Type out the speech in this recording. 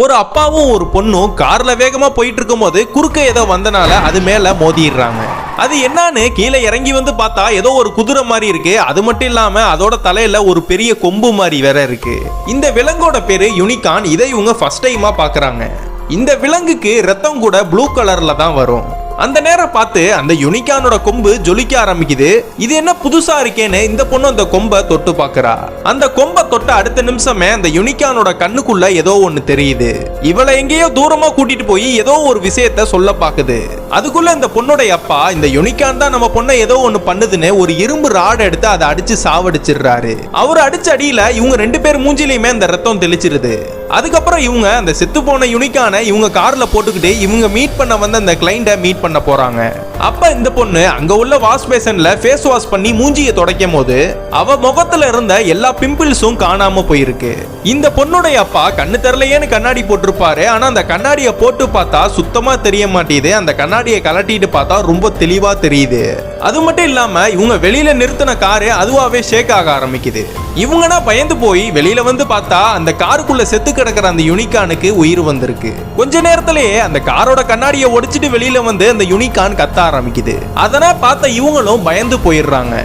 ஒரு அப்பாவும் ஒரு பொண்ணும் கார்ல வேகமா போயிட்டு இருக்கும் போது குறுக்க ஏதோ வந்தனால அது மேல மோதிடுறாங்க. அது என்னன்னு கீழே இறங்கி வந்து பார்த்தா ஏதோ ஒரு குதிரை மாதிரி இருக்கு. அது மட்டும் இல்லாம அதோட தலையில ஒரு பெரிய கொம்பு மாதிரி வேற இருக்கு. இந்த விலங்கோட பேரு யூனிகார்ன். இதை இவங்க ஃபர்ஸ்ட் டைமா பாக்குறாங்க. இந்த விலங்குக்கு ரத்தம் கூட ப்ளூ கலர்ல தான் வரும். அந்த நேரம் பார்த்து அந்த யூனிகார்னோட கொம்பு ஜொலிக்க ஆரம்பிக்குது. இது என்ன புதுசா இருக்கேன்னு இந்த பொண்ணு அந்த கொம்பை தொட்டு பாக்குறா. அந்த கொம்பை தொட்ட அடுத்த நிமிஷமே அந்த யூனிகார்னோட கண்ணுக்குள்ள ஏதோ ஒண்ணு தெரியுது. இவளை எங்கேயோ தூரமா கூட்டிட்டு போய் ஏதோ ஒரு விஷயத்த சொல்ல பாக்குது. அதுக்குள்ள இந்த பொண்ணோட அப்பா இந்த யூனிகார்ன் தான் நம்ம பொண்ணை ஏதோ ஒண்ணு பண்ணுதுன்னு ஒரு இரும்பு ராட் எடுத்து அதை அடிச்சு சாவடிச்சிடுறாரு. அவர் அடிச்ச அடியில இவங்க ரெண்டு பேர் மூஞ்சிலையுமே அந்த ரத்தம் தெளிச்சிருது. அதுக்கப்புறம் இவங்க அந்த செத்து போன யூனிகார்னை இவங்க கார்ல போட்டுக்கிட்டு இவங்க மீட் பண்ண வந்த அந்த கிளைண்ட மீட் பண்ண போறாங்க. அப்ப இந்த பொண்ணு அங்க உள்ள வாஷ் பேசன்ல ஃபேஸ் வாஷ் பண்ணி மூஞ்சியை துடைக்கும் போது அவ முகத்துல இருந்த எல்லா பிம்பிள்ஸும் காணாம போயிருக்கு. இந்த பொண்ணுடைய அப்பா கண்ணு தெரியலையேன்னு கண்ணாடி போட்டிருப்பாரு. ஆனா அந்த கண்ணாடியை போட்டு பார்த்தா சுத்தமா தெரிய மாட்டேது. அந்த கண்ணாடியை கலட்டிட்டு பார்த்தா ரொம்ப தெளிவா தெரியுது. அது மட்டும் இல்லாம இவங்க வெளியில நிறுத்தின காரு அதுவாவே ஷேக் ஆக ஆரம்பிக்குது. இவங்கன்னா பயந்து போய் வெளியில வந்து பார்த்தா அந்த காருக்குள்ள செத்து கிடக்கிற அந்த யூனிகார்னுக்கு உயிர் வந்திருக்கு. கொஞ்ச நேரத்திலேயே அந்த காரோட கண்ணாடியை உடைச்சிட்டு வெளியில வந்து அந்த யூனிகார்ன் கத்த ஆரம்பிக்குது. அதனால பார்த்த இவங்களும் பயந்து போயிடுறாங்க.